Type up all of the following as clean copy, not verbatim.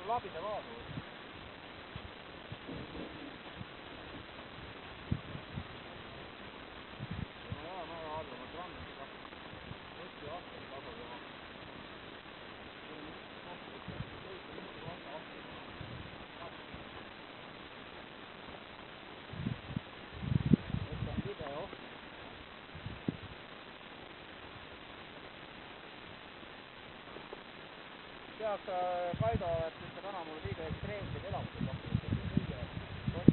labida kaasa. Peaks Kaido, et ütle täna mulle liiga ekstreemseid elamusi pakkunud, see on kõige toimunud.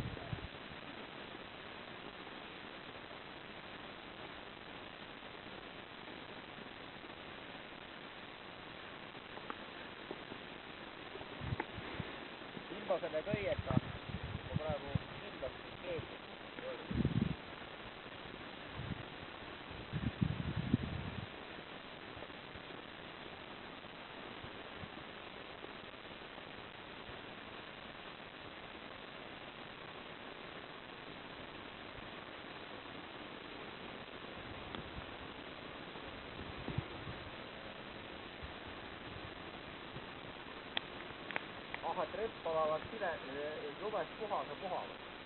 Ilma selle köieta ja praegu kindlasti keegi. Et rööp olevat lumest puhas ja puhavad.